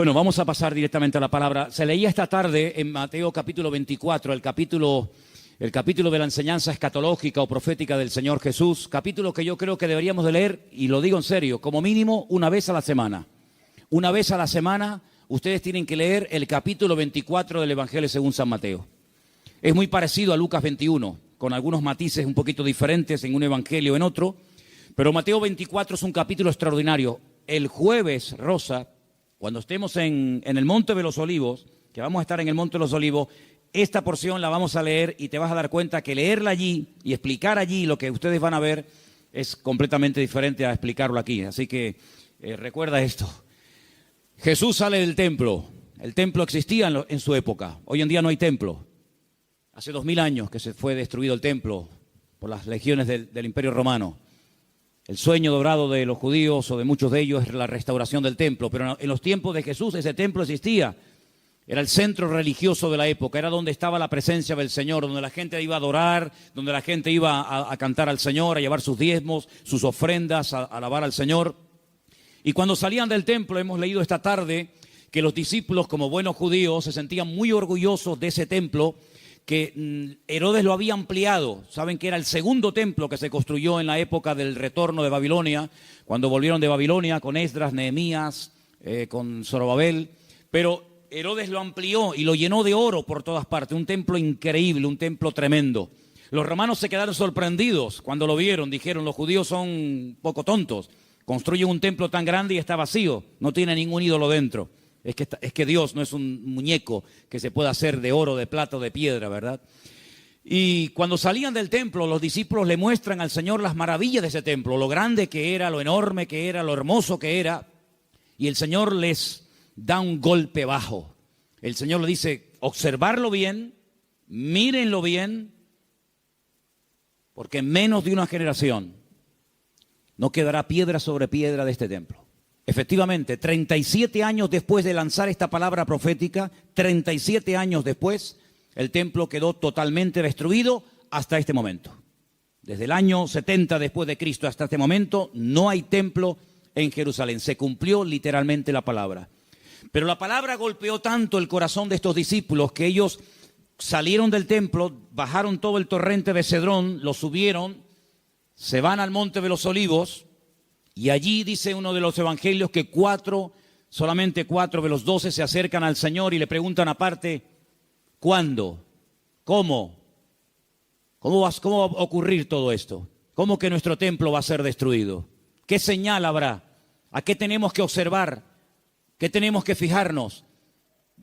Bueno, vamos a pasar directamente a la palabra. Se leía esta tarde en Mateo capítulo 24, el capítulo de la enseñanza escatológica o profética del Señor Jesús, capítulo que yo creo que deberíamos de leer, y lo digo en serio, como mínimo una vez a la semana. Una vez a la semana ustedes tienen que leer el capítulo 24 del Evangelio según San Mateo. Es muy parecido a Lucas 21, con algunos matices un poquito diferentes en un evangelio o en otro, pero Mateo 24 es un capítulo extraordinario. El jueves, Rosa, cuando estemos en el Monte de los Olivos, que vamos a estar en el Monte de los Olivos, esta porción la vamos a leer y te vas a dar cuenta que leerla allí y explicar allí lo que ustedes van a ver es completamente diferente a explicarlo aquí. Así que recuerda esto. Jesús sale del templo. El templo existía en su época. Hoy en día no hay templo. Hace 2000 años que se fue destruido el templo por las legiones del Imperio Romano. El sueño dorado de los judíos o de muchos de ellos es la restauración del templo, pero en los tiempos de Jesús ese templo existía. Era el centro religioso de la época, era donde estaba la presencia del Señor, donde la gente iba a adorar, donde la gente iba a cantar al Señor, a llevar sus diezmos, sus ofrendas, a alabar al Señor. Y cuando salían del templo, hemos leído esta tarde que los discípulos, como buenos judíos, se sentían muy orgullosos de ese templo, que Herodes lo había ampliado. Saben que era el segundo templo que se construyó en la época del retorno de Babilonia, cuando volvieron de Babilonia con Esdras, Nehemías, con Zorobabel. Pero Herodes lo amplió y lo llenó de oro por todas partes. Un templo increíble, un templo tremendo. Los romanos se quedaron sorprendidos cuando lo vieron. Dijeron, los judíos son poco tontos. Construyen un templo tan grande y está vacío. No tiene ningún ídolo dentro. Es que Dios no es un muñeco que se pueda hacer de oro, de plata o de piedra, ¿verdad? Y cuando salían del templo, los discípulos le muestran al Señor las maravillas de ese templo, lo grande que era, lo enorme que era, lo hermoso que era. Y el Señor les da un golpe bajo. El Señor le dice, observarlo bien, mírenlo bien, porque en menos de una generación no quedará piedra sobre piedra de este templo. Efectivamente, 37 años después de lanzar esta palabra profética, 37 años después, el templo quedó totalmente destruido hasta este momento. Desde el año 70 después de Cristo hasta este momento, no hay templo en Jerusalén. Se cumplió literalmente la palabra. Pero la palabra golpeó tanto el corazón de estos discípulos que ellos salieron del templo, bajaron todo el torrente de Cedrón, lo subieron, se van al Monte de los Olivos. Y allí dice uno de los evangelios que solamente 4 de los 12 se acercan al Señor y le preguntan aparte, ¿cuándo? ¿Cómo? ¿Cómo va a ocurrir todo esto? ¿Cómo que nuestro templo va a ser destruido? ¿Qué señal habrá? ¿A qué tenemos que observar? ¿Qué tenemos que fijarnos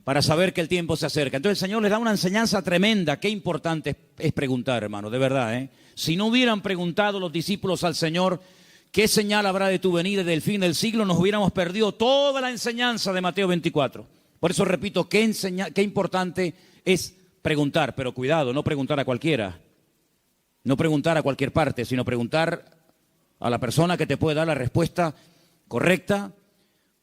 para saber que el tiempo se acerca? Entonces el Señor les da una enseñanza tremenda. Qué importante es preguntar, hermano, de verdad, ¿eh? Si no hubieran preguntado los discípulos al Señor, ¿qué señal habrá de tu venida y del fin del siglo? Nos hubiéramos perdido toda la enseñanza de Mateo 24. Por eso repito, qué importante es preguntar. Pero cuidado, no preguntar a cualquiera. No preguntar a cualquier parte, sino preguntar a la persona que te puede dar la respuesta correcta.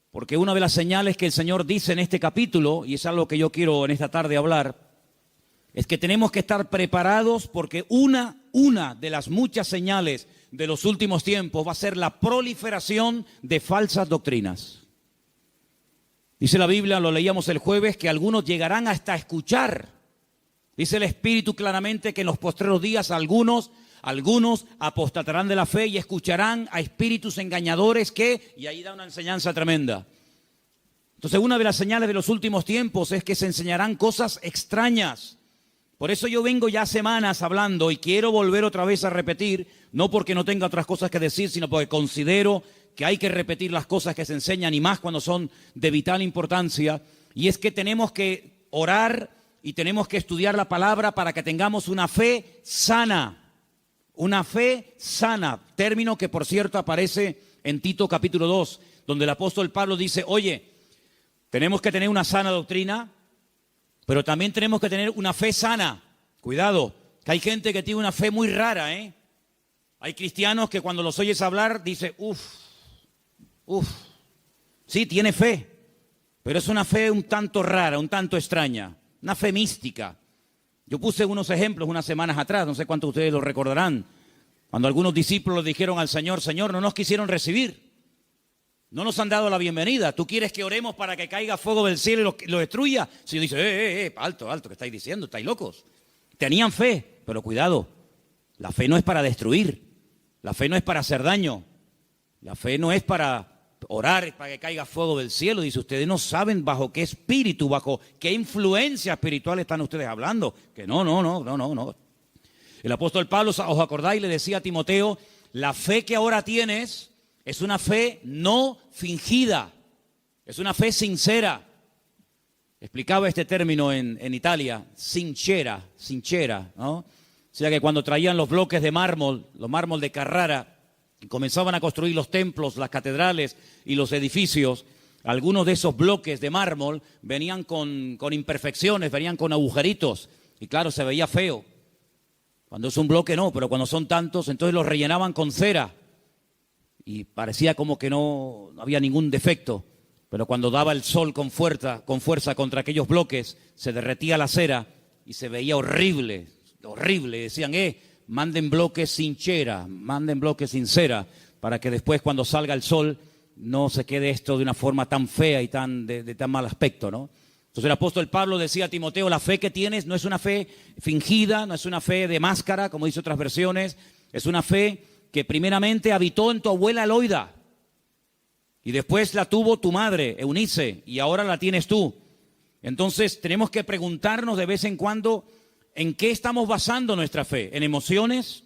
Porque una de las señales que el Señor dice en este capítulo, y es algo que yo quiero en esta tarde hablar, es que tenemos que estar preparados porque una de las muchas señales de los últimos tiempos va a ser la proliferación de falsas doctrinas. Dice la Biblia, lo leíamos el jueves, que algunos llegarán hasta escuchar. Dice el Espíritu claramente que en los postreros días algunos apostatarán de la fe y escucharán a espíritus engañadores y ahí da una enseñanza tremenda. Entonces una de las señales de los últimos tiempos es que se enseñarán cosas extrañas. Por eso yo vengo ya semanas hablando y quiero volver otra vez a repetir, no porque no tenga otras cosas que decir, sino porque considero que hay que repetir las cosas que se enseñan y más cuando son de vital importancia. Y es que tenemos que orar y tenemos que estudiar la palabra para que tengamos una fe sana. Una fe sana, término que por cierto aparece en Tito capítulo 2, donde el apóstol Pablo dice, oye, tenemos que tener una sana doctrina, pero también tenemos que tener una fe sana. Cuidado, que hay gente que tiene una fe muy rara, ¿eh? Hay cristianos que cuando los oyes hablar, dice, sí, tiene fe, pero es una fe un tanto rara, un tanto extraña, una fe mística. Yo puse unos ejemplos unas semanas atrás, no sé cuántos de ustedes lo recordarán, cuando algunos discípulos le dijeron al Señor, Señor, no nos quisieron recibir. No nos han dado la bienvenida. ¿Tú quieres que oremos para que caiga fuego del cielo y lo destruya? Si dice, alto, ¿qué estáis diciendo? ¿Estáis locos? Tenían fe, pero cuidado. La fe no es para destruir. La fe no es para hacer daño. La fe no es para orar para que caiga fuego del cielo. Dice, ustedes no saben bajo qué espíritu, bajo qué influencia espiritual están ustedes hablando. Que no. El apóstol Pablo, ¿os acordáis? Le decía a Timoteo, la fe que ahora tienes es una fe no fingida, es una fe sincera. Explicaba este término en Italia, sincera, ¿no? O sea que cuando traían los bloques de mármol, los mármol de Carrara, y comenzaban a construir los templos, las catedrales y los edificios, algunos de esos bloques de mármol venían con imperfecciones, venían con agujeritos, y claro, se veía feo. Cuando es un bloque no, pero cuando son tantos, entonces los rellenaban con cera, y parecía como que no había ningún defecto. Pero cuando daba el sol con fuerza contra aquellos bloques, se derretía la cera y se veía horrible. Decían, manden bloques sin cera, manden bloques sin cera, para que después cuando salga el sol no se quede esto de una forma tan fea y de tan mal aspecto, ¿no? Entonces el apóstol Pablo decía a Timoteo, la fe que tienes no es una fe fingida, no es una fe de máscara, como dice otras versiones, es una fe que primeramente habitó en tu abuela Loida, y después la tuvo tu madre, Eunice, y ahora la tienes tú. Entonces tenemos que preguntarnos de vez en cuando en qué estamos basando nuestra fe. ¿En emociones?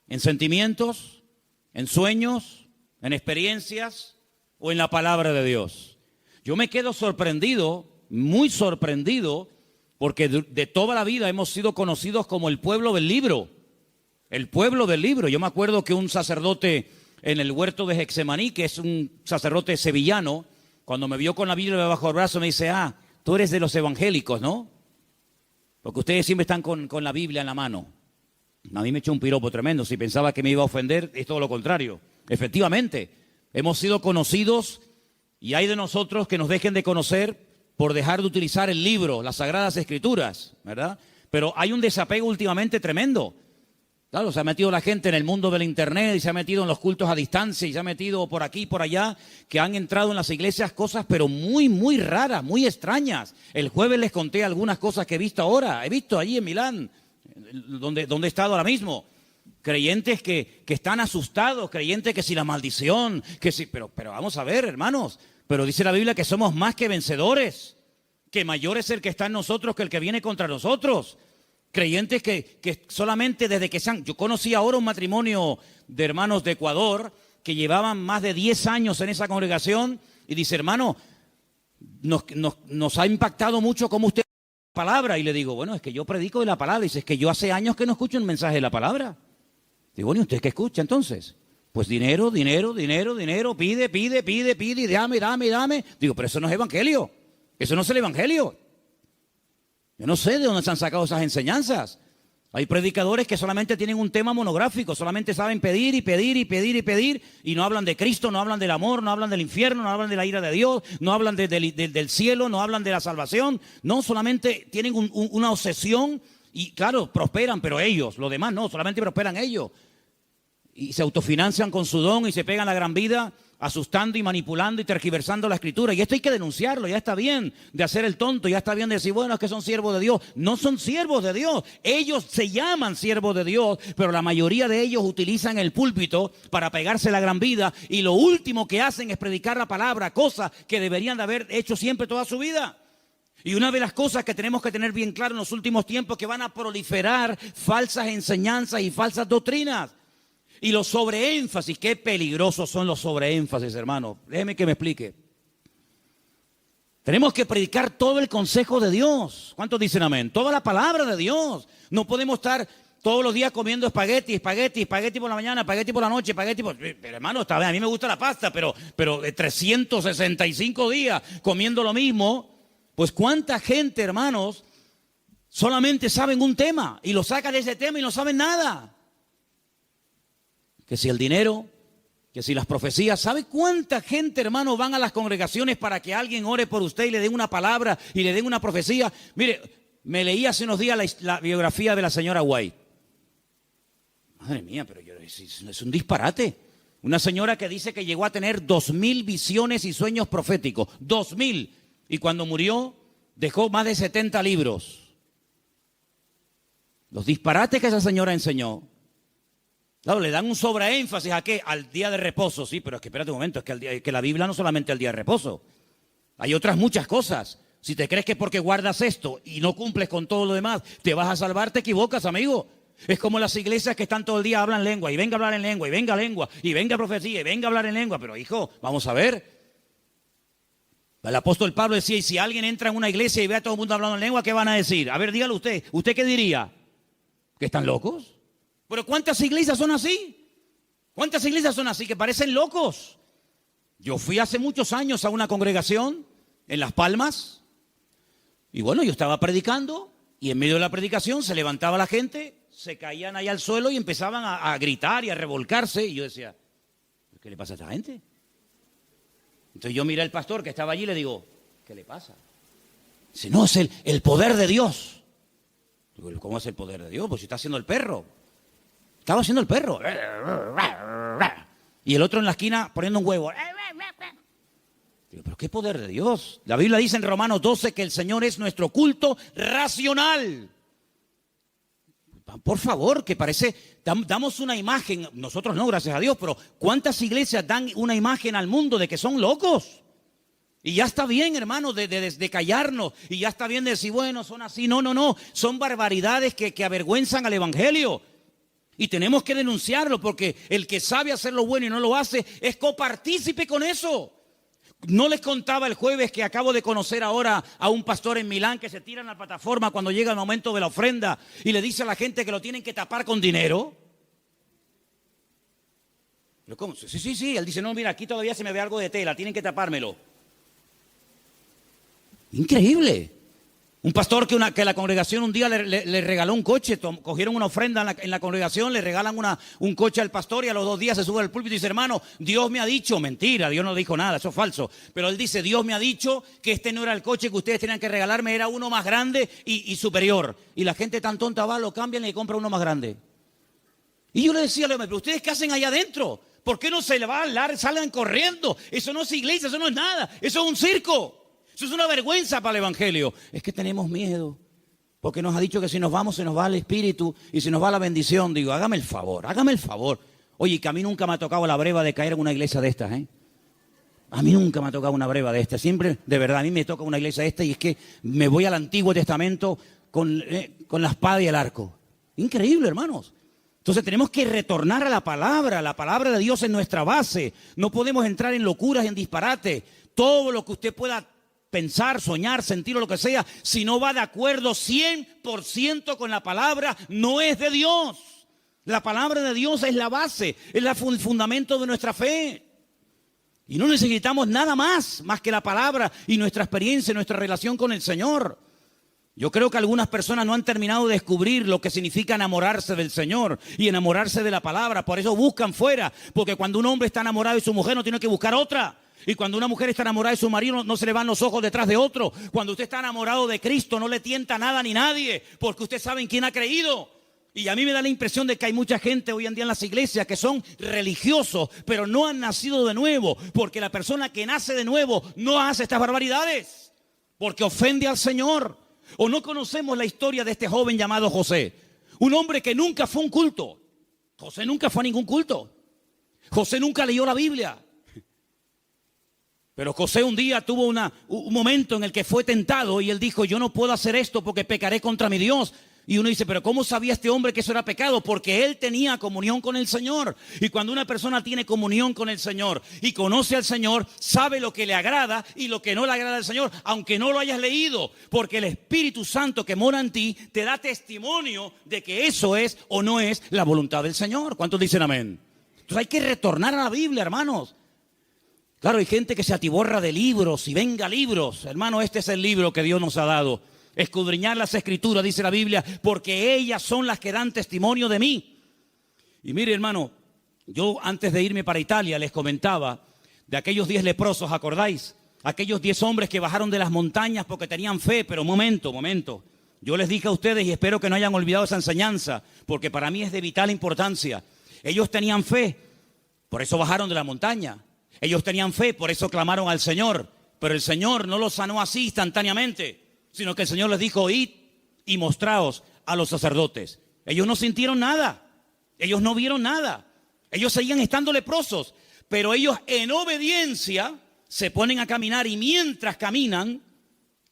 ¿En sentimientos? ¿En sueños? ¿En experiencias? ¿O en la palabra de Dios? Yo me quedo sorprendido, muy sorprendido, porque de toda la vida hemos sido conocidos como el pueblo del libro. El pueblo del libro. Yo me acuerdo que un sacerdote en el huerto de Getsemaní, que es un sacerdote sevillano, cuando me vio con la Biblia bajo el brazo me dice, tú eres de los evangélicos, ¿no? Porque ustedes siempre están con la Biblia en la mano. A mí me echó un piropo tremendo. Si pensaba que me iba a ofender, es todo lo contrario. Efectivamente, hemos sido conocidos y hay de nosotros que nos dejen de conocer por dejar de utilizar el libro, las Sagradas Escrituras, ¿verdad? Pero hay un desapego últimamente tremendo. Claro, se ha metido la gente en el mundo del internet y se ha metido en los cultos a distancia y se ha metido por aquí y por allá, que han entrado en las iglesias cosas pero muy, muy raras, muy extrañas. El jueves les conté algunas cosas que he visto ahora. He visto allí en Milán, donde he estado ahora mismo. Creyentes que están asustados, creyentes que si la maldición, que si... Pero vamos a ver, hermanos, pero dice la Biblia que somos más que vencedores, que mayor es el que está en nosotros que el que viene contra nosotros. Creyentes que solamente desde que yo conocí ahora un matrimonio de hermanos de Ecuador que llevaban más de 10 años en esa congregación y dice, hermano, nos ha impactado mucho cómo usted la palabra. Y le digo, bueno, es que yo predico de la palabra. Y dice, es que yo hace años que no escucho un mensaje de la palabra. Digo, bueno, ¿y usted qué escucha entonces? Pues dinero, pide, y dame. Digo, pero eso no es evangelio, eso no es el evangelio. Yo no sé de dónde se han sacado esas enseñanzas. Hay predicadores que solamente tienen un tema monográfico, solamente saben pedir y no hablan de Cristo, no hablan del amor, no hablan del infierno, no hablan de la ira de Dios, no hablan del cielo, no hablan de la salvación. No, solamente tienen una obsesión y claro, prosperan, pero ellos, los demás no, solamente prosperan ellos. Y se autofinancian con su don y se pegan la gran vida asustando y manipulando y tergiversando la escritura. Y esto hay que denunciarlo, ya está bien de hacer el tonto, ya está bien de decir, bueno, es que son siervos de Dios. No son siervos de Dios, ellos se llaman siervos de Dios, pero la mayoría de ellos utilizan el púlpito para pegarse la gran vida y lo último que hacen es predicar la palabra, cosa que deberían de haber hecho siempre toda su vida. Y una de las cosas que tenemos que tener bien claro en los últimos tiempos es que van a proliferar falsas enseñanzas y falsas doctrinas. Y los sobreénfasis, qué peligrosos son los sobreénfasis, hermano. Déjeme que me explique. Tenemos que predicar todo el consejo de Dios. ¿Cuántos dicen amén? Toda la palabra de Dios. No podemos estar todos los días comiendo espagueti por la mañana, espagueti por la noche, Pero hermano, está bien, a mí me gusta la pasta, pero 365 días comiendo lo mismo. Pues cuánta gente, hermanos, solamente saben un tema y lo sacan de ese tema y no saben nada. Que si el dinero, que si las profecías. ¿Sabe cuánta gente, hermano, van a las congregaciones para que alguien ore por usted y le den una palabra y le den una profecía? Mire, me leí hace unos días la biografía de la señora White. Madre mía, pero es un disparate. Una señora que dice que llegó a tener 2000 visiones y sueños proféticos. 2000. Y cuando murió, dejó más de 70 libros. Los disparates que esa señora enseñó. Claro, le dan un sobreénfasis a qué, al día de reposo. Sí, pero es que espérate un momento, es que la Biblia no solamente el día de reposo. Hay otras muchas cosas. Si te crees que porque guardas esto y no cumples con todo lo demás, te vas a salvar, te equivocas, amigo. Es como las iglesias que están todo el día, hablan lengua, y venga a hablar en lengua, y venga profecía, y venga a hablar en lengua. Pero hijo, vamos a ver. El apóstol Pablo decía, y si alguien entra en una iglesia y ve a todo el mundo hablando en lengua, ¿qué van a decir? A ver, dígalo usted. ¿Usted qué diría? ¿Que están locos? Pero ¿cuántas iglesias son así? ¿Cuántas iglesias son así que parecen locos? Yo fui hace muchos años a una congregación en Las Palmas, y bueno, yo estaba predicando, y en medio de la predicación se levantaba la gente, se caían ahí al suelo y empezaban a gritar y a revolcarse. Y yo decía, ¿qué le pasa a esta gente? Entonces yo miré al pastor que estaba allí y le digo, ¿qué le pasa? Dice, no, es el poder de Dios. Digo, ¿cómo es el poder de Dios? Pues si está haciendo el perro. Estaba haciendo el perro. Y el otro en la esquina poniendo un huevo. Digo, ¿pero qué poder de Dios? La Biblia dice en Romanos 12 que el Señor es nuestro culto racional. Por favor, que parece, damos una imagen, nosotros no, gracias a Dios, pero ¿cuántas iglesias dan una imagen al mundo de que son locos? Y ya está bien, hermano, de callarnos, y ya está bien de decir, bueno, son así. No, son barbaridades que avergüenzan al evangelio. Y tenemos que denunciarlo, porque el que sabe hacer lo bueno y no lo hace, es copartícipe con eso. No les contaba el jueves que acabo de conocer ahora a un pastor en Milán que se tira en la plataforma cuando llega el momento de la ofrenda y le dice a la gente que lo tienen que tapar con dinero. ¿Pero cómo? Sí. Él dice, no, mira, aquí todavía se me ve algo de tela, tienen que tapármelo. Increíble. Un pastor que la congregación un día le regaló un coche, cogieron una ofrenda en la congregación, le regalan un coche al pastor y a los 2 días se sube al púlpito y dice, hermano, Dios me ha dicho, mentira, Dios no dijo nada, eso es falso, pero él dice, Dios me ha dicho que este no era el coche que ustedes tenían que regalarme, era uno más grande y superior. Y la gente tan tonta va, lo cambian y compra uno más grande. Y yo le decía, pero ¿ustedes qué hacen allá adentro? ¿Por qué no se le va a hablar, salgan corriendo? Eso no es iglesia, eso no es nada, eso es un circo. Eso es una vergüenza para el evangelio. Es que tenemos miedo, porque nos ha dicho que si nos vamos se nos va el espíritu y si nos va la bendición. Digo, hágame el favor. Oye, que a mí nunca me ha tocado la breva de caer en una iglesia de estas, ¿eh? A mí nunca me ha tocado una breva de estas. Siempre, de verdad, a mí me toca una iglesia de estas y es que me voy al Antiguo Testamento con la espada y el arco. Increíble, hermanos. Entonces tenemos que retornar a la palabra de Dios es nuestra base. No podemos entrar en locuras y en disparate. Todo lo que usted pueda pensar, soñar, sentir o lo que sea, si no va de acuerdo 100% con la palabra, no es de Dios. La palabra de Dios es la base, es el fundamento de nuestra fe. Y no necesitamos nada más que la palabra y nuestra experiencia, nuestra relación con el Señor. Yo creo que algunas personas no han terminado de descubrir lo que significa enamorarse del Señor y enamorarse de la palabra. Por eso buscan fuera, porque cuando un hombre está enamorado de su mujer no tiene que buscar otra. Y cuando una mujer está enamorada de su marido, no se le van los ojos detrás de otro. Cuando usted está enamorado de Cristo, no le tienta nada ni nadie, porque usted sabe en quién ha creído. Y a mí me da la impresión de que hay mucha gente hoy en día en las iglesias que son religiosos, pero no han nacido de nuevo, porque la persona que nace de nuevo no hace estas barbaridades, porque ofende al Señor. O no conocemos la historia de este joven llamado José, un hombre que nunca fue a un culto. José nunca fue a ningún culto. José nunca leyó la Biblia. Pero José un día tuvo un momento en el que fue tentado y él dijo, yo no puedo hacer esto porque pecaré contra mi Dios. Y uno dice, pero ¿cómo sabía este hombre que eso era pecado? Porque él tenía comunión con el Señor. Y cuando una persona tiene comunión con el Señor y conoce al Señor, sabe lo que le agrada y lo que no le agrada al Señor, aunque no lo hayas leído. Porque el Espíritu Santo que mora en ti te da testimonio de que eso es o no es la voluntad del Señor. ¿Cuántos dicen amén? Entonces hay que retornar a la Biblia, hermanos. Claro, hay gente que se atiborra de libros y venga libros. Hermano, este es el libro que Dios nos ha dado. Escudriñar las Escrituras, dice la Biblia, porque ellas son las que dan testimonio de mí. Y mire, hermano, yo antes de irme para Italia les comentaba de aquellos 10 leprosos, ¿acordáis? Aquellos 10 hombres que bajaron de las montañas porque tenían fe, pero momento. Yo les dije a ustedes y espero que no hayan olvidado esa enseñanza, porque para mí es de vital importancia. Ellos tenían fe. Por eso bajaron de la montaña. Ellos tenían fe, por eso clamaron al Señor. Pero el Señor no los sanó así instantáneamente, sino que el Señor les dijo, id y mostraos a los sacerdotes. Ellos no sintieron nada, ellos no vieron nada. Ellos seguían estando leprosos, pero ellos en obediencia se ponen a caminar y mientras caminan,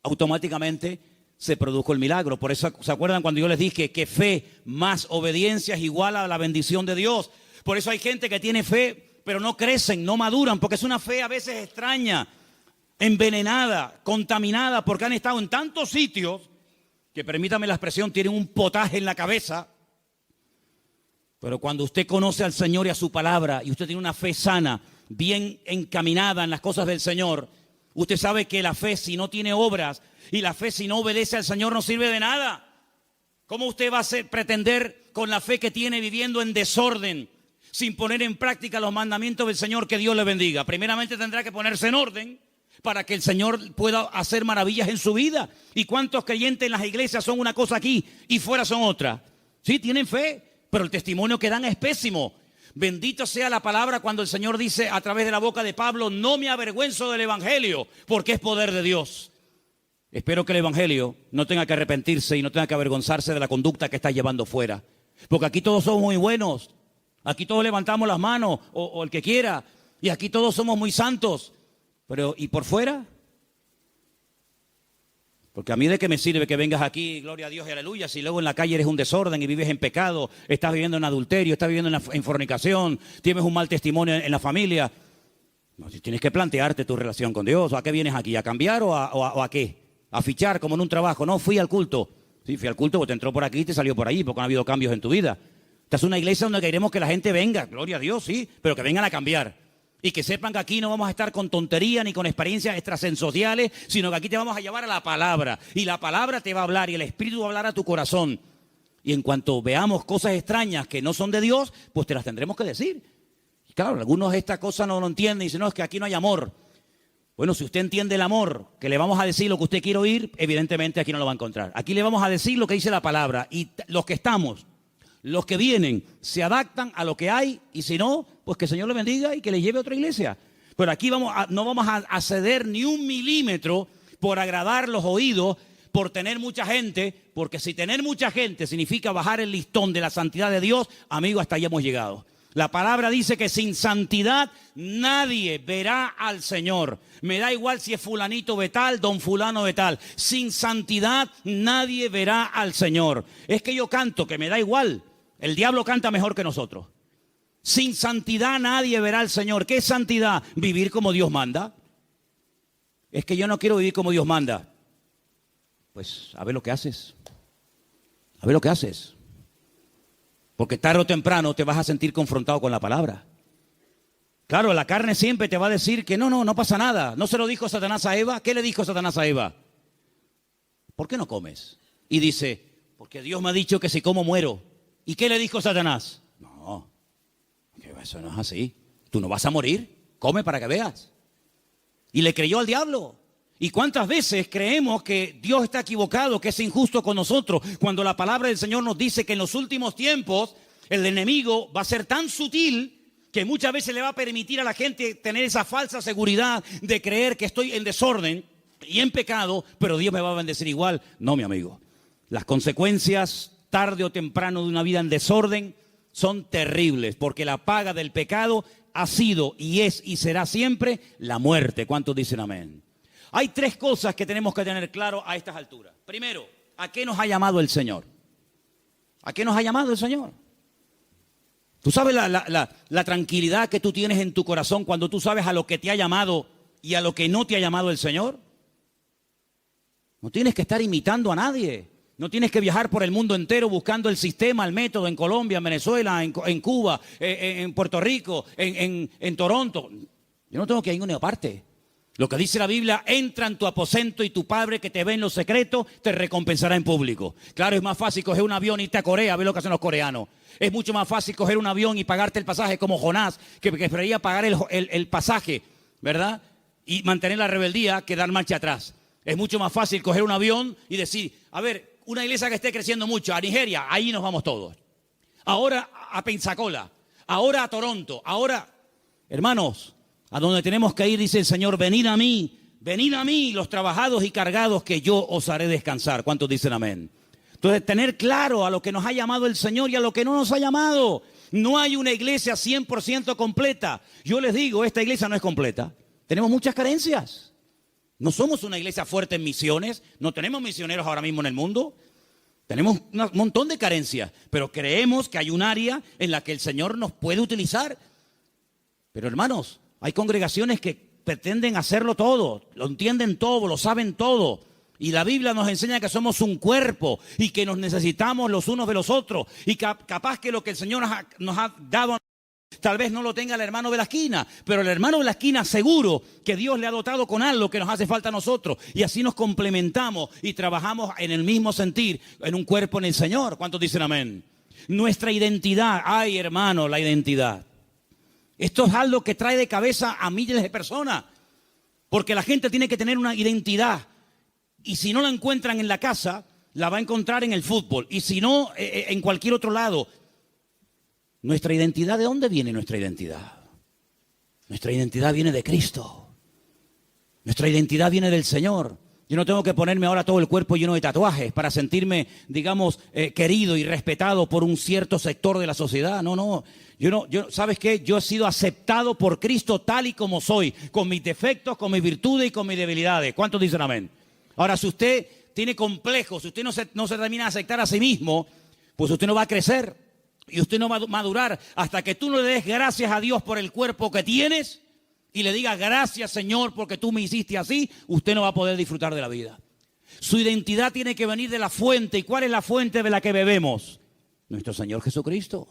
automáticamente se produjo el milagro. Por eso, ¿se acuerdan cuando yo les dije que fe más obediencia es igual a la bendición de Dios? Por eso hay gente que tiene fe, pero no crecen, no maduran, porque es una fe a veces extraña, envenenada, contaminada, porque han estado en tantos sitios que, permítame la expresión, tienen un potaje en la cabeza. Pero cuando usted conoce al Señor y a su palabra, y usted tiene una fe sana, bien encaminada en las cosas del Señor, usted sabe que la fe, si no tiene obras, y la fe, si no obedece al Señor, no sirve de nada. ¿Cómo usted va a pretender con la fe que tiene viviendo en desorden, sin poner en práctica los mandamientos del Señor? Que Dios le bendiga. Primeramente tendrá que ponerse en orden para que el Señor pueda hacer maravillas en su vida. ¿Y cuántos creyentes en las iglesias son una cosa aquí y fuera son otra? Sí, tienen fe, pero el testimonio que dan es pésimo. Bendito sea la palabra cuando el Señor dice a través de la boca de Pablo, no me avergüenzo del evangelio, porque es poder de Dios. Espero que el evangelio no tenga que arrepentirse y no tenga que avergonzarse de la conducta que está llevando fuera. Porque aquí todos somos muy buenos, aquí todos levantamos las manos, o el que quiera, y aquí todos somos muy santos. Pero, ¿y por fuera? Porque a mí de qué me sirve que vengas aquí, gloria a Dios y aleluya, si luego en la calle eres un desorden y vives en pecado, estás viviendo en adulterio, estás viviendo en fornicación, tienes un mal testimonio en la familia. No, si tienes que plantearte tu relación con Dios. ¿A qué vienes aquí? ¿A cambiar o a qué? ¿A fichar como en un trabajo? No, fui al culto. Sí, fui al culto porque te entró por aquí y te salió por ahí, porque no ha habido cambios en tu vida. Esta es una iglesia donde queremos que la gente venga, gloria a Dios, sí, pero que vengan a cambiar. Y que sepan que aquí no vamos a estar con tontería ni con experiencias extrasensoriales, sino que aquí te vamos a llevar a la palabra. Y la palabra te va a hablar y el Espíritu va a hablar a tu corazón. Y en cuanto veamos cosas extrañas que no son de Dios, pues te las tendremos que decir. Y claro, algunos estas cosas no lo entienden y dicen, no, es que aquí no hay amor. Bueno, si usted entiende el amor, que le vamos a decir lo que usted quiere oír, evidentemente aquí no lo va a encontrar. Aquí le vamos a decir lo que dice la palabra. Y los que estamos, los que vienen, se adaptan a lo que hay, y si no, pues que el Señor le bendiga y que le lleve a otra iglesia. Pero aquí no vamos a ceder ni un milímetro por agradar los oídos, por tener mucha gente, porque si tener mucha gente significa bajar el listón de la santidad de Dios, amigo, hasta ahí hemos llegado. La palabra dice que sin santidad nadie verá al Señor. Me da igual si es fulanito de tal, don fulano de tal. Sin santidad nadie verá al Señor. Es que yo canto, que me da igual. El diablo canta mejor que nosotros. Sin santidad nadie verá al Señor. ¿Qué es santidad? Vivir como Dios manda. Es que yo no quiero vivir como Dios manda. Pues a ver lo que haces. A ver lo que haces. Porque tarde o temprano te vas a sentir confrontado con la palabra. Claro, la carne siempre te va a decir que no pasa nada. ¿No se lo dijo Satanás a Eva? ¿Qué le dijo Satanás a Eva? ¿Por qué no comes? Y dice, porque Dios me ha dicho que si como muero. ¿Y qué le dijo Satanás? No, que eso no es así. Tú no vas a morir, come para que veas. Y le creyó al diablo. ¿Y cuántas veces creemos que Dios está equivocado, que es injusto con nosotros, cuando la palabra del Señor nos dice que en los últimos tiempos el enemigo va a ser tan sutil que muchas veces le va a permitir a la gente tener esa falsa seguridad de creer que estoy en desorden y en pecado, pero Dios me va a bendecir igual? No, mi amigo. Las consecuencias tarde o temprano de una vida en desorden son terribles, porque la paga del pecado ha sido y es y será siempre la muerte. ¿Cuántos dicen amén? Hay tres cosas que tenemos que tener claro a estas alturas. Primero, ¿a qué nos ha llamado el Señor? ¿A qué nos ha llamado el Señor? ¿Tú sabes la tranquilidad que tú tienes en tu corazón cuando tú sabes a lo que te ha llamado y a lo que no te ha llamado el Señor? No tienes que estar imitando a nadie. No tienes que viajar por el mundo entero buscando el sistema, el método en Colombia, en Venezuela, en Cuba, en Puerto Rico, en Toronto. Yo no tengo que ir a ninguna parte. Lo que dice la Biblia, entra en tu aposento y tu Padre que te ve en lo secreto te recompensará en público. Claro, es más fácil coger un avión y irte a Corea a ver lo que hacen los coreanos. Es mucho más fácil coger un avión y pagarte el pasaje como Jonás, que preferiría pagar el pasaje, ¿verdad? Y mantener la rebeldía que dar marcha atrás. Es mucho más fácil coger un avión y decir, a ver, una iglesia que esté creciendo mucho, a Nigeria, ahí nos vamos todos. Ahora a Pensacola, ahora a Toronto, ahora... Hermanos, a donde tenemos que ir, dice el Señor, venid a mí, los trabajados y cargados, que yo os haré descansar. ¿Cuántos dicen amén? Entonces, tener claro a lo que nos ha llamado el Señor y a lo que no nos ha llamado. No hay una iglesia 100% completa. Yo les digo, esta iglesia no es completa. Tenemos muchas carencias. No somos una iglesia fuerte en misiones, no tenemos misioneros ahora mismo en el mundo. Tenemos un montón de carencias, pero creemos que hay un área en la que el Señor nos puede utilizar. Pero hermanos, hay congregaciones que pretenden hacerlo todo, lo entienden todo, lo saben todo. Y la Biblia nos enseña que somos un cuerpo y que nos necesitamos los unos de los otros. Y capaz que lo que el Señor nos ha dado, tal vez no lo tenga el hermano de la esquina, pero el hermano de la esquina seguro que Dios le ha dotado con algo que nos hace falta a nosotros. Y así nos complementamos y trabajamos en el mismo sentir, en un cuerpo en el Señor. ¿Cuántos dicen amén? Nuestra identidad, ay hermano, la identidad. Esto es algo que trae de cabeza a miles de personas, porque la gente tiene que tener una identidad, y si no la encuentran en la casa, la va a encontrar en el fútbol, y si no, en cualquier otro lado. Nuestra identidad, ¿de dónde viene nuestra identidad? Nuestra identidad viene de Cristo. Nuestra identidad viene del Señor. Yo no tengo que ponerme ahora todo el cuerpo lleno de tatuajes para sentirme, digamos, querido y respetado por un cierto sector de la sociedad. No. ¿Sabes qué? Yo he sido aceptado por Cristo tal y como soy, con mis defectos, con mis virtudes y con mis debilidades. ¿Cuántos dicen amén? Ahora, si usted tiene complejos, si usted no se termina de aceptar a sí mismo, pues usted no va a crecer y usted no va a madurar hasta que tú no le des gracias a Dios por el cuerpo que tienes y le diga gracias Señor porque tú me hiciste así, usted no va a poder disfrutar de la vida. Su identidad tiene que venir de la fuente. ¿Y cuál es la fuente de la que bebemos? Nuestro Señor Jesucristo.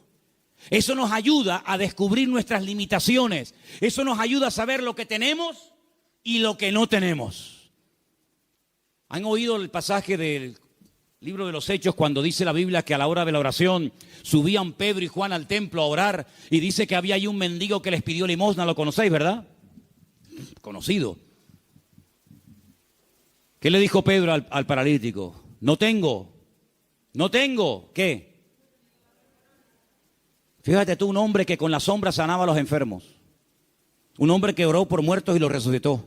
Eso nos ayuda a descubrir nuestras limitaciones. Eso nos ayuda a saber lo que tenemos y lo que no tenemos. ¿Han oído el pasaje del libro de los Hechos cuando dice la Biblia que a la hora de la oración subían Pedro y Juan al templo a orar y dice que había ahí un mendigo que les pidió limosna? ¿Lo conocéis, verdad? Conocido. ¿Qué le dijo Pedro al paralítico? No tengo. ¿Qué? Fíjate tú, un hombre que con la sombra sanaba a los enfermos. Un hombre que oró por muertos y los resucitó.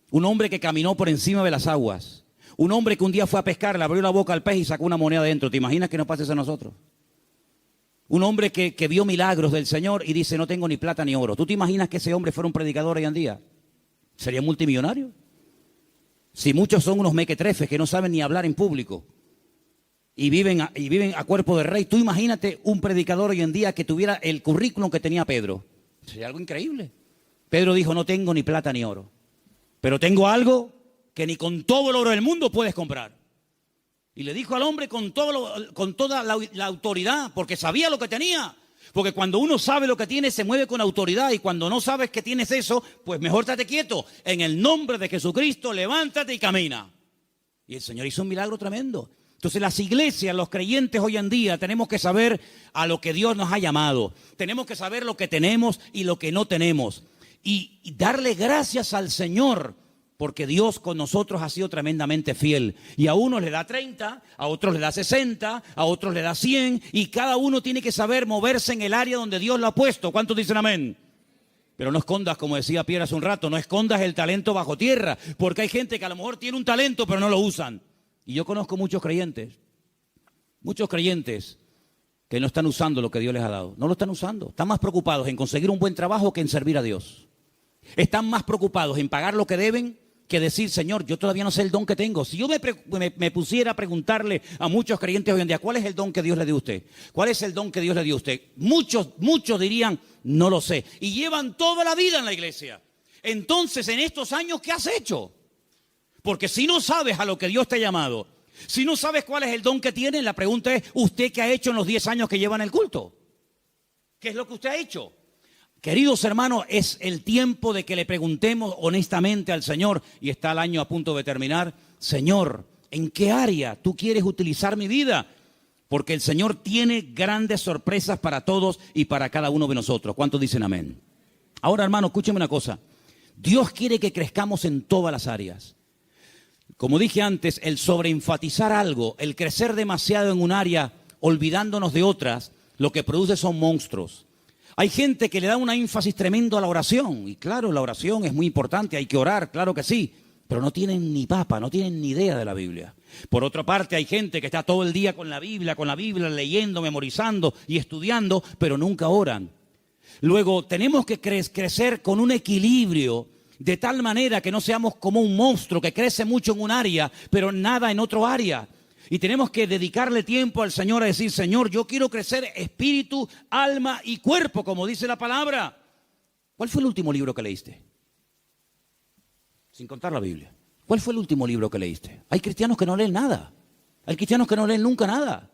Un hombre que caminó por encima de las aguas. Un hombre que un día fue a pescar, le abrió la boca al pez y sacó una moneda dentro. ¿Te imaginas que nos pase eso a nosotros? Un hombre que vio milagros del Señor y dice, no tengo ni plata ni oro. ¿Tú te imaginas que ese hombre fuera un predicador hoy en día? ¿Sería multimillonario? Si muchos son unos mequetrefes que no saben ni hablar en público y viven a cuerpo de rey, tú imagínate un predicador hoy en día que tuviera el currículum que tenía Pedro. Sería algo increíble. Pedro dijo, no tengo ni plata ni oro, pero tengo algo que ni con todo el oro del mundo puedes comprar. Y le dijo al hombre con toda la autoridad, porque sabía lo que tenía. Porque cuando uno sabe lo que tiene, se mueve con autoridad. Y cuando no sabes que tienes eso, pues mejor estate quieto. En el nombre de Jesucristo, levántate y camina. Y el Señor hizo un milagro tremendo. Entonces las iglesias, los creyentes hoy en día, tenemos que saber a lo que Dios nos ha llamado. Tenemos que saber lo que tenemos y lo que no tenemos. Y darle gracias al Señor, porque Dios con nosotros ha sido tremendamente fiel. Y a unos le da 30, a otros le da 60, a otros le da 100. Y cada uno tiene que saber moverse en el área donde Dios lo ha puesto. ¿Cuántos dicen amén? Pero no escondas, como decía Pierre hace un rato, no escondas el talento bajo tierra. Porque hay gente que a lo mejor tiene un talento, pero no lo usan. Y yo conozco muchos creyentes que no están usando lo que Dios les ha dado. No lo están usando. Están más preocupados en conseguir un buen trabajo que en servir a Dios. Están más preocupados en pagar lo que deben que decir, Señor, yo todavía no sé el don que tengo. Si yo me pusiera a preguntarle a muchos creyentes hoy en día, ¿cuál es el don que Dios le dio a usted? ¿Cuál es el don que Dios le dio a usted? Muchos dirían, no lo sé. Y llevan toda la vida en la iglesia. Entonces, en estos años, ¿qué has hecho? Porque si no sabes a lo que Dios te ha llamado, si no sabes cuál es el don que tienes, la pregunta es, ¿usted qué ha hecho en los 10 años que lleva en el culto? ¿Qué es lo que usted ha hecho? Queridos hermanos, es el tiempo de que le preguntemos honestamente al Señor, y está el año a punto de terminar, Señor, ¿en qué área tú quieres utilizar mi vida? Porque el Señor tiene grandes sorpresas para todos y para cada uno de nosotros. ¿Cuántos dicen amén? Ahora, hermano, escúcheme una cosa. Dios quiere que crezcamos en todas las áreas. Como dije antes, el sobreenfatizar algo, el crecer demasiado en un área, olvidándonos de otras, lo que produce son monstruos. Hay gente que le da un énfasis tremendo a la oración. Y claro, la oración es muy importante, hay que orar, claro que sí. Pero no tienen ni papa, no tienen ni idea de la Biblia. Por otra parte, hay gente que está todo el día con la Biblia, leyendo, memorizando y estudiando, pero nunca oran. Luego, tenemos que crecer con un equilibrio, de tal manera que no seamos como un monstruo que crece mucho en un área, pero nada en otro área. Y tenemos que dedicarle tiempo al Señor a decir, Señor, yo quiero crecer espíritu, alma y cuerpo, como dice la palabra. ¿Cuál fue el último libro que leíste? Sin contar la Biblia. ¿Cuál fue el último libro que leíste? Hay cristianos que no leen nada. Hay cristianos que no leen nunca nada.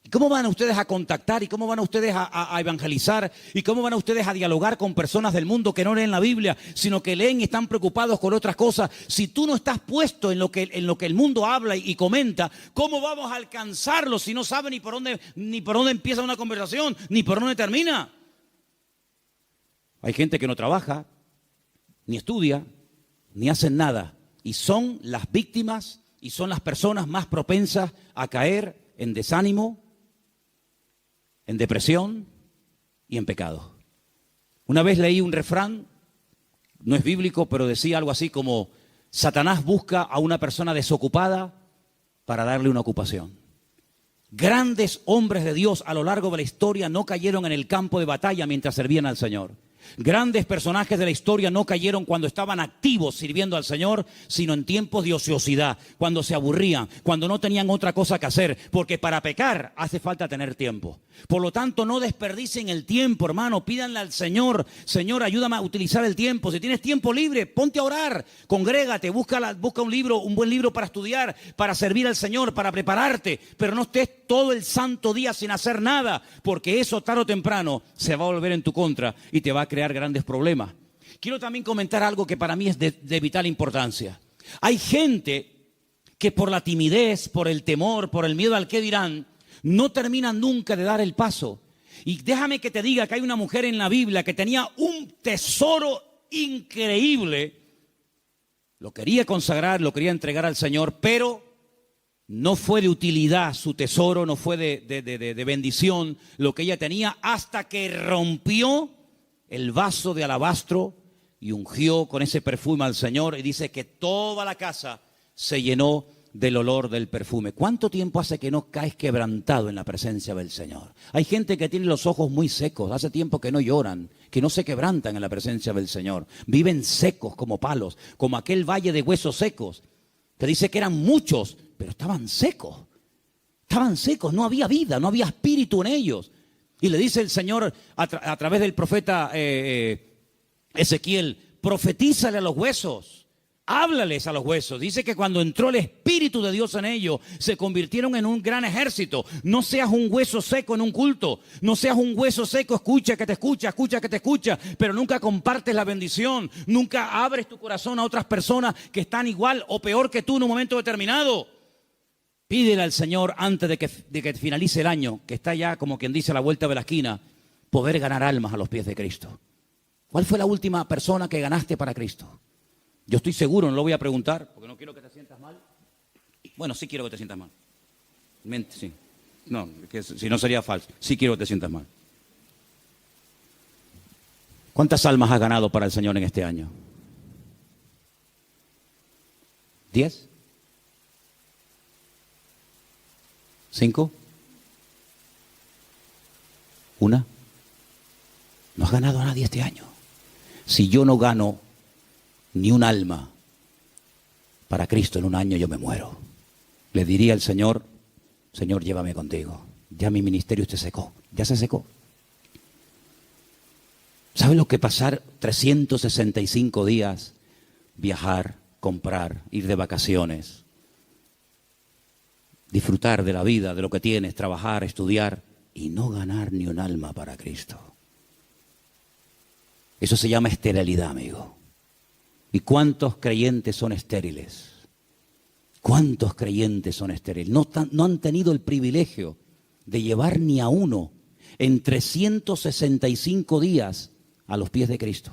¿Y cómo van ustedes a contactar? ¿Y cómo van ustedes a evangelizar? ¿Y cómo van ustedes a dialogar con personas del mundo que no leen la Biblia, sino que leen y están preocupados con otras cosas? Si tú no estás puesto en lo que el mundo habla y comenta, ¿cómo vamos a alcanzarlos si no saben ni por dónde empieza una conversación, ni por dónde termina? Hay gente que no trabaja, ni estudia, ni hacen nada. Y son las víctimas y son las personas más propensas a caer en desánimo, en depresión y en pecado. Una vez leí un refrán, no es bíblico, pero decía algo así como: Satanás busca a una persona desocupada para darle una ocupación. Grandes hombres de Dios a lo largo de la historia no cayeron en el campo de batalla mientras servían al Señor. Grandes personajes de la historia no cayeron cuando estaban activos sirviendo al Señor, sino en tiempos de ociosidad, cuando se aburrían, cuando no tenían otra cosa que hacer, porque para pecar hace falta tener tiempo. Por lo tanto, no desperdicien el tiempo, hermano, pídanle al Señor: Señor, ayúdame a utilizar el tiempo. Si tienes tiempo libre, ponte a orar, congrégate, busca un libro, un buen libro para estudiar, para servir al Señor, para prepararte, pero no estés todo el santo día sin hacer nada, porque eso tarde o temprano se va a volver en tu contra y te va a crear grandes problemas. Quiero también comentar algo que para mí es de vital importancia. Hay gente que por la timidez, por el temor, por el miedo al qué dirán, no terminan nunca de dar el paso. Y déjame que te diga que hay una mujer en la Biblia que tenía un tesoro increíble, lo quería consagrar, lo quería entregar al Señor, pero no fue de utilidad su tesoro, no fue de bendición lo que ella tenía, hasta que rompió el vaso de alabastro y ungió con ese perfume al Señor, y dice que toda la casa se llenó del olor del perfume. ¿Cuánto tiempo hace que no caes quebrantado en la presencia del Señor? Hay gente que tiene los ojos muy secos, hace tiempo que no lloran, que no se quebrantan en la presencia del Señor. Viven secos como palos, como aquel valle de huesos secos, que dice que eran muchos, pero estaban secos, no había vida, no había espíritu en ellos. Y le dice el Señor a través del profeta Ezequiel: profetízale a los huesos, háblales a los huesos. Dice que cuando entró el Espíritu de Dios en ellos, se convirtieron en un gran ejército. No seas un hueso seco en un culto, no seas un hueso seco, escucha que te escucha, pero nunca compartes la bendición, nunca abres tu corazón a otras personas que están igual o peor que tú en un momento determinado. Pídele al Señor antes de que finalice el año, que está ya como quien dice a la vuelta de la esquina, poder ganar almas a los pies de Cristo. ¿Cuál fue la última persona que ganaste para Cristo? Yo estoy seguro, no lo voy a preguntar, porque no quiero que te sientas mal. Bueno, sí quiero que te sientas mal. Sí. No, que si no sería falso. Sí quiero que te sientas mal. ¿Cuántas almas has ganado para el Señor en este año? ¿10? ¿5? ¿1? No has ganado a nadie este año. Si yo no gano ni un alma para Cristo en un año, yo me muero. Le diría al Señor: Señor, llévame contigo. Ya mi ministerio se secó, ya se secó. ¿Sabe lo que pasar 365 días, viajar, comprar, ir de vacaciones, disfrutar de la vida, de lo que tienes, trabajar, estudiar y no ganar ni un alma para Cristo? Eso se llama esterilidad, amigo. ¿Y cuántos creyentes son estériles? ¿Cuántos creyentes son estériles? No han tenido el privilegio de llevar ni a uno en 365 días a los pies de Cristo.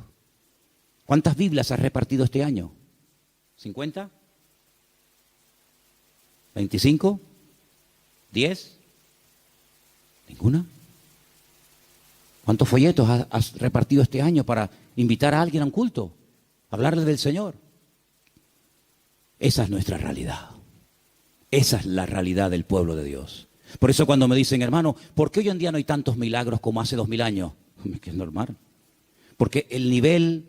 ¿Cuántas Biblias has repartido este año? ¿50? ¿25? ¿10? ¿Ninguna? ¿Cuántos folletos has repartido este año para invitar a alguien a un culto? Hablarle del Señor. Esa es nuestra realidad. Esa es la realidad del pueblo de Dios. Por eso cuando me dicen, hermano, ¿por qué hoy en día no hay tantos milagros como hace 2000 años? Que es normal. Porque el nivel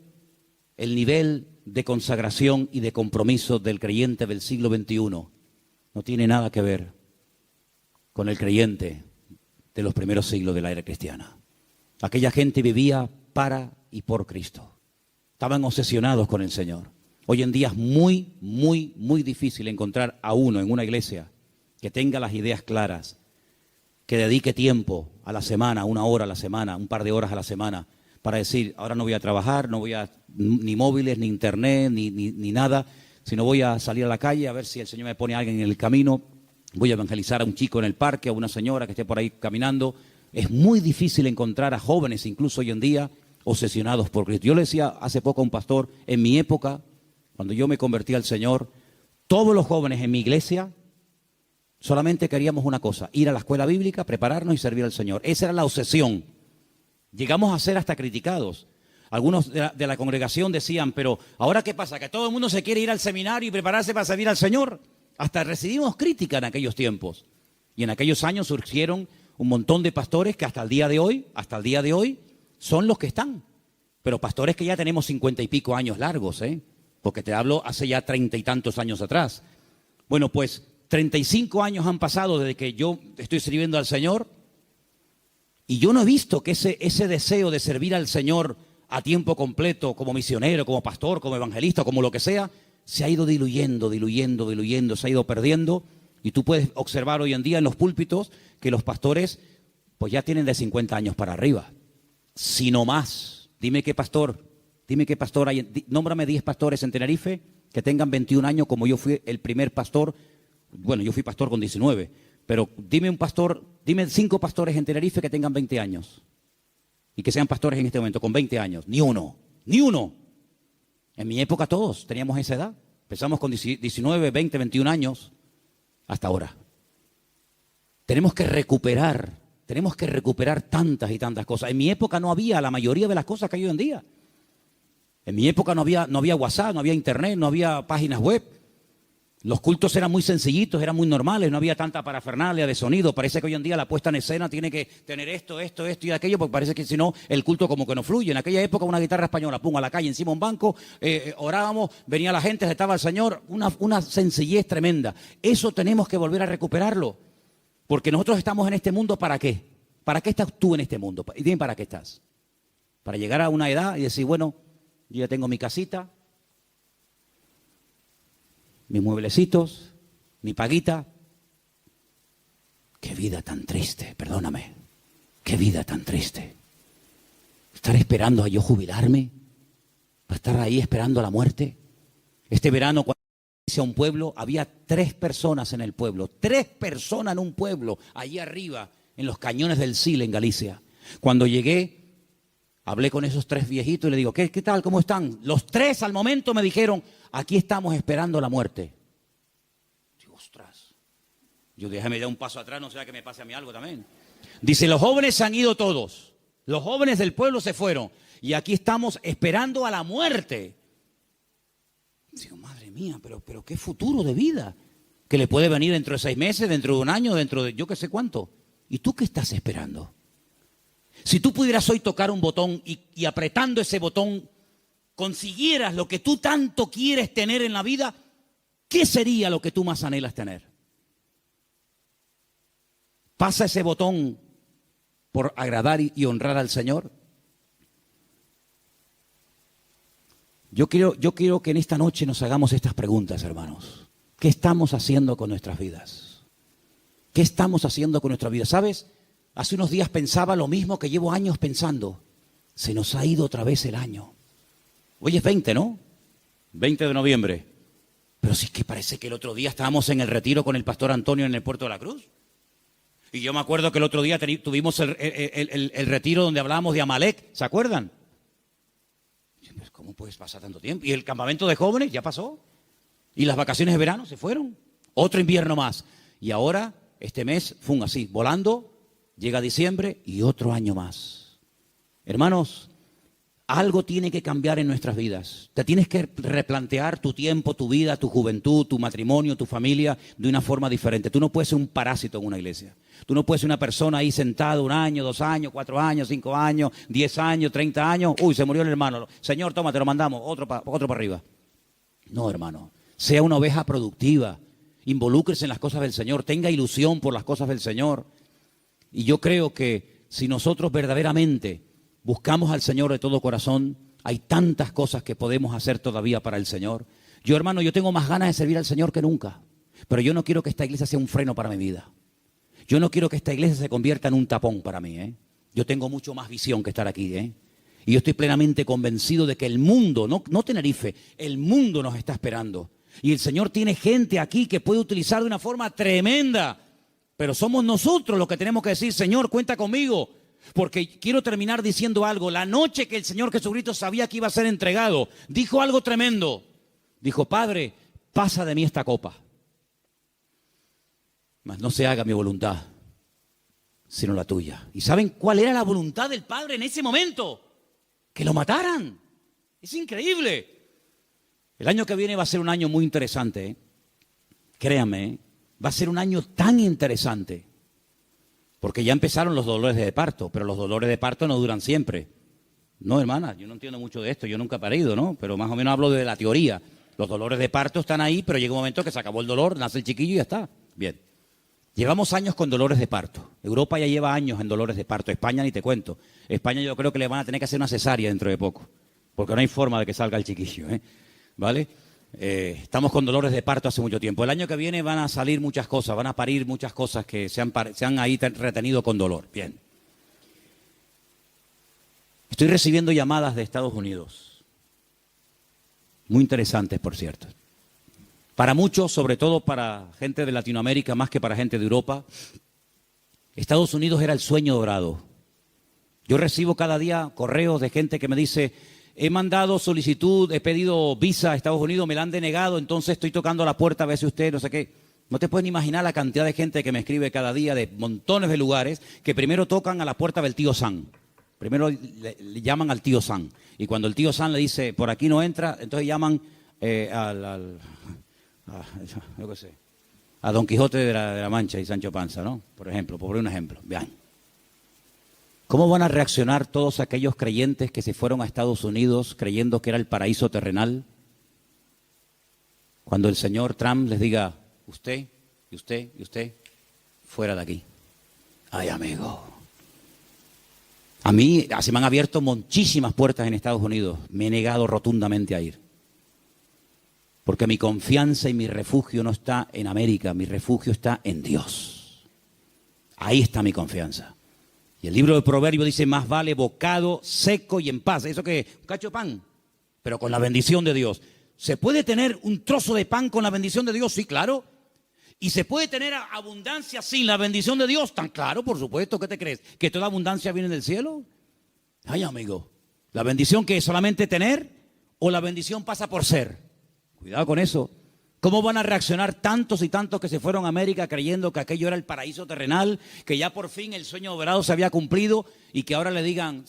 de consagración y de compromiso del creyente del siglo XXI no tiene nada que ver con el creyente de los primeros siglos de la era cristiana. Aquella gente vivía para y por Cristo. Estaban obsesionados con el Señor. Hoy en día es muy, muy, muy difícil encontrar a uno en una iglesia que tenga las ideas claras, que dedique tiempo a la semana, 1 hora a la semana, un par de horas a la semana, para decir, ahora no voy a trabajar, no voy a ni móviles, ni internet, ni nada, sino voy a salir a la calle a ver si el Señor me pone a alguien en el camino, voy a evangelizar a un chico en el parque, a una señora que esté por ahí caminando. Es muy difícil encontrar a jóvenes, incluso hoy en día, obsesionados por Cristo. Yo le decía hace poco a un pastor, en mi época, cuando yo me convertí al Señor, todos los jóvenes en mi iglesia solamente queríamos una cosa, ir a la escuela bíblica, prepararnos y servir al Señor. Esa era la obsesión. Llegamos a ser hasta criticados. Algunos de la congregación decían, pero ¿ahora qué pasa? ¿Que todo el mundo se quiere ir al seminario y prepararse para servir al Señor? Hasta recibimos crítica en aquellos tiempos. Y en aquellos años surgieron un montón de pastores que hasta el día de hoy, son los que están. Pero pastores que ya tenemos 50 y pico años largos, porque te hablo hace ya 30 y tantos años atrás. Bueno, pues 35 años han pasado desde que yo estoy sirviendo al Señor y yo no he visto que ese deseo de servir al Señor a tiempo completo, como misionero, como pastor, como evangelista, como lo que sea, se ha ido diluyendo, se ha ido perdiendo. Y tú puedes observar hoy en día en los púlpitos que los pastores pues ya tienen de 50 años para arriba, si no más. Dime qué pastor hay, nómbrame 10 pastores en Tenerife que tengan 21 años como yo fui el primer pastor. Bueno, yo fui pastor con 19, pero dime 5 pastores en Tenerife que tengan 20 años y que sean pastores en este momento con 20 años. Ni uno. En mi época todos teníamos esa edad. Empezamos con 19, 20, 21 años hasta ahora. Tenemos que recuperar tantas y tantas cosas. En mi época no había la mayoría de las cosas que hay hoy en día. En mi época no había WhatsApp, no había internet, no había páginas web. Los cultos eran muy sencillitos, eran muy normales, no había tanta parafernalia de sonido. Parece que hoy en día la puesta en escena tiene que tener esto y aquello, porque parece que si no, el culto como que no fluye. En aquella época una guitarra española, pum, a la calle, encima un banco, orábamos, venía la gente, estaba el Señor, una sencillez tremenda. Eso tenemos que volver a recuperarlo, porque nosotros estamos en este mundo, ¿para qué? ¿Para qué estás tú en este mundo? Y dime, ¿para qué estás? Para llegar a una edad y decir, bueno, yo ya tengo mi casita, mis mueblecitos, mi paguita. Qué vida tan triste, perdóname. Qué vida tan triste. Estar esperando a yo jubilarme, para estar ahí esperando a la muerte. Este verano, cuando hice a un pueblo, había 3 personas en el pueblo. 3 personas en un pueblo, allí arriba, en los cañones del Sil, en Galicia. Cuando llegué, hablé con esos 3 viejitos y le digo, ¿qué tal? ¿Cómo están? Los 3 al momento me dijeron, aquí estamos esperando la muerte. Digo, ostras. Yo déjame dar un paso atrás, no sea que me pase a mí algo también. Dice, los jóvenes se han ido todos. Los jóvenes del pueblo se fueron. Y aquí estamos esperando a la muerte. Digo, madre mía, pero qué futuro de vida. Que le puede venir dentro de 6 meses, dentro de un año, dentro de yo qué sé cuánto. ¿Y tú qué estás esperando? Si tú pudieras hoy tocar un botón y apretando ese botón consiguieras lo que tú tanto quieres tener en la vida, ¿qué sería lo que tú más anhelas tener? ¿Pasa ese botón por agradar y honrar al Señor? Yo quiero que en esta noche nos hagamos estas preguntas, hermanos. ¿Qué estamos haciendo con nuestras vidas? ¿Qué estamos haciendo con nuestras vidas? ¿Sabes? Hace unos días pensaba lo mismo que llevo años pensando. Se nos ha ido otra vez el año. Hoy es 20, ¿no? 20 de noviembre. Pero sí que parece que el otro día estábamos en el retiro con el pastor Antonio en el Puerto de la Cruz. Y yo me acuerdo que el otro día tuvimos el retiro donde hablábamos de Amalek. ¿Se acuerdan? Pues, ¿cómo puedes pasar tanto tiempo? Y el campamento de jóvenes ya pasó. Y las vacaciones de verano se fueron. Otro invierno más. Y ahora, este mes, así, volando, llega diciembre y otro año más. Hermanos, algo tiene que cambiar en nuestras vidas. Te tienes que replantear tu tiempo, tu vida, tu juventud, tu matrimonio, tu familia de una forma diferente. Tú no puedes ser un parásito en una iglesia. Tú no puedes ser una persona ahí sentada 1 año, 2 años, 4 años, 5 años, 10 años, 30 años. Uy, se murió el hermano. Señor, toma, te lo mandamos, otro para arriba. No, hermano. Sea una oveja productiva. Involúcrese en las cosas del Señor. Tenga ilusión por las cosas del Señor. Y yo creo que si nosotros verdaderamente buscamos al Señor de todo corazón, hay tantas cosas que podemos hacer todavía para el Señor. Yo, hermano, yo tengo más ganas de servir al Señor que nunca. Pero yo no quiero que esta iglesia sea un freno para mi vida. Yo no quiero que esta iglesia se convierta en un tapón para mí, ¿eh? Yo tengo mucho más visión que estar aquí, ¿eh? Y yo estoy plenamente convencido de que el mundo, no Tenerife, el mundo nos está esperando. Y el Señor tiene gente aquí que puede utilizar de una forma tremenda. Pero somos nosotros los que tenemos que decir, Señor, cuenta conmigo. Porque quiero terminar diciendo algo. La noche que el Señor Jesucristo sabía que iba a ser entregado, dijo algo tremendo. Dijo, Padre, pasa de mí esta copa. Mas no se haga mi voluntad, sino la tuya. ¿Y saben cuál era la voluntad del Padre en ese momento? Que lo mataran. Es increíble. El año que viene va a ser un año muy interesante, ¿eh? Créanme, ¿eh? Va a ser un año tan interesante. Porque ya empezaron los dolores de parto, pero los dolores de parto no duran siempre. No, hermana, yo no entiendo mucho de esto, yo nunca he parido, ¿no? Pero más o menos hablo de la teoría. Los dolores de parto están ahí, pero llega un momento que se acabó el dolor, nace el chiquillo y ya está. Bien. Llevamos años con dolores de parto. Europa ya lleva años en dolores de parto. España ni te cuento. España yo creo que le van a tener que hacer una cesárea dentro de poco. Porque no hay forma de que salga el chiquillo, ¿eh? ¿Vale? Estamos con dolores de parto hace mucho tiempo. El año que viene van a salir muchas cosas, van a parir muchas cosas que se han ahí retenido con dolor. Bien. Estoy recibiendo llamadas de Estados Unidos. Muy interesantes, por cierto. Para muchos, sobre todo para gente de Latinoamérica, más que para gente de Europa, Estados Unidos era el sueño dorado. Yo recibo cada día correos de gente que me dice, he mandado solicitud, he pedido visa a Estados Unidos, me la han denegado, entonces estoy tocando la puerta a ver si usted, no sé qué. No te puedes ni imaginar la cantidad de gente que me escribe cada día de montones de lugares que primero tocan a la puerta del tío Sam. Primero le llaman al tío Sam. Y cuando el tío Sam le dice, por aquí no entra, entonces llaman yo qué sé, a Don Quijote de la Mancha y Sancho Panza, ¿no? Por ejemplo, por un ejemplo. Vean. ¿Cómo van a reaccionar todos aquellos creyentes que se fueron a Estados Unidos creyendo que era el paraíso terrenal? Cuando el señor Trump les diga, usted, y usted, y usted, fuera de aquí. Ay, amigo. A mí se me han abierto muchísimas puertas en Estados Unidos. Me he negado rotundamente a ir. Porque mi confianza y mi refugio no está en América, mi refugio está en Dios. Ahí está mi confianza. Y el libro de Proverbios dice, más vale bocado seco y en paz. ¿Eso qué? Un cacho de pan, pero con la bendición de Dios. ¿Se puede tener un trozo de pan con la bendición de Dios? Sí, claro. ¿Y se puede tener abundancia sin la bendición de Dios? Tan claro, por supuesto. ¿Qué te crees? ¿Que toda abundancia viene del cielo? Ay, amigo. ¿La bendición que es solamente tener o la bendición pasa por ser? Cuidado con eso. ¿Cómo van a reaccionar tantos y tantos que se fueron a América creyendo que aquello era el paraíso terrenal, que ya por fin el sueño dorado se había cumplido y que ahora le digan,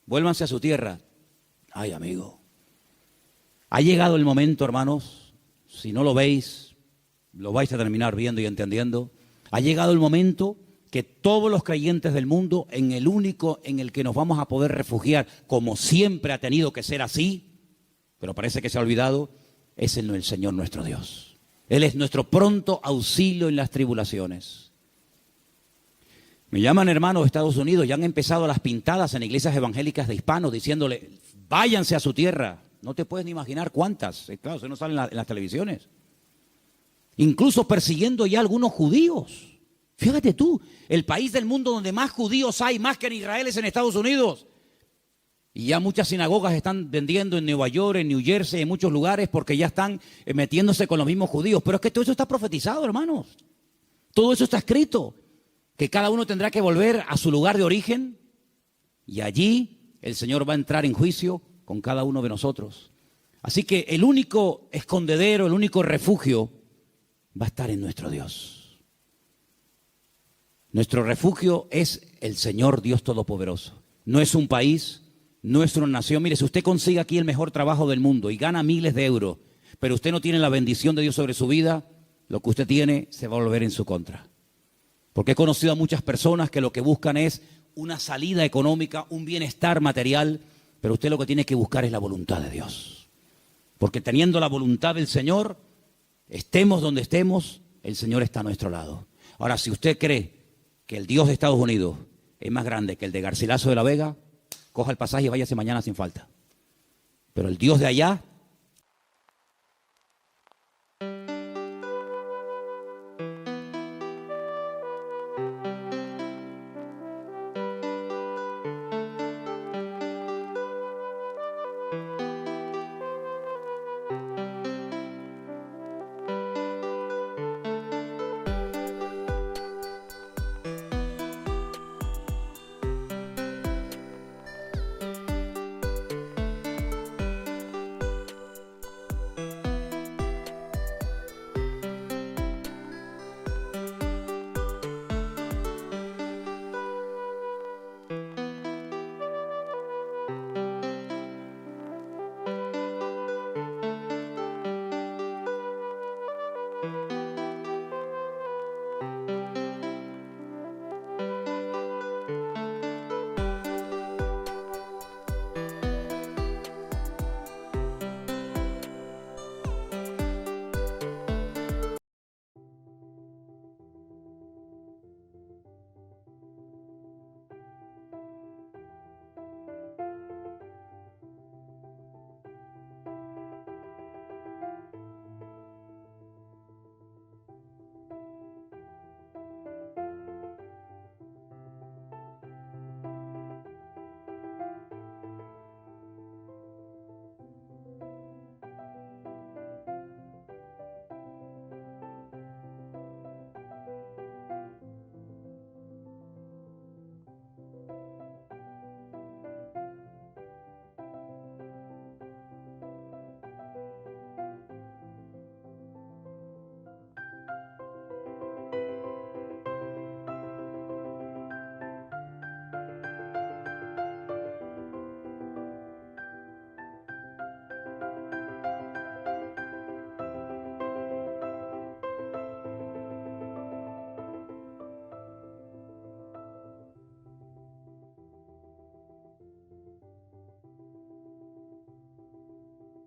vuélvanse a su tierra? Ay, amigo. Ha llegado el momento, hermanos, si no lo veis, lo vais a terminar viendo y entendiendo. Ha llegado el momento que todos los creyentes del mundo, en el único en el que nos vamos a poder refugiar, como siempre ha tenido que ser así, pero parece que se ha olvidado, es en el Señor nuestro Dios. Él es nuestro pronto auxilio en las tribulaciones. Me llaman hermanos de Estados Unidos, ya han empezado las pintadas en iglesias evangélicas de hispanos diciéndole, váyanse a su tierra. No te puedes ni imaginar cuántas. Claro, eso no sale en las televisiones. Incluso persiguiendo ya a algunos judíos. Fíjate tú, el país del mundo donde más judíos hay, más que en Israel, es en Estados Unidos. Y ya muchas sinagogas están vendiendo en Nueva York, en New Jersey, en muchos lugares, porque ya están metiéndose con los mismos judíos. Pero es que todo eso está profetizado, hermanos. Todo eso está escrito. Que cada uno tendrá que volver a su lugar de origen. Y allí el Señor va a entrar en juicio con cada uno de nosotros. Así que el único escondedero, el único refugio va a estar en nuestro Dios. Nuestro refugio es el Señor Dios Todopoderoso. no es un país, no es una nación. Mire, si usted consigue aquí el mejor trabajo del mundo y gana miles de euros, pero usted no tiene la bendición de Dios sobre su vida, lo que usted tiene se va a volver en su contra. Porque he conocido a muchas personas que lo que buscan es una salida económica, un bienestar material, pero usted lo que tiene que buscar es la voluntad de Dios. Porque teniendo la voluntad del Señor, estemos donde estemos, el Señor está a nuestro lado. Ahora, si usted cree que el Dios de Estados Unidos es más grande que el de Garcilaso de la Vega, coja el pasaje y váyase mañana sin falta. Pero el Dios de allá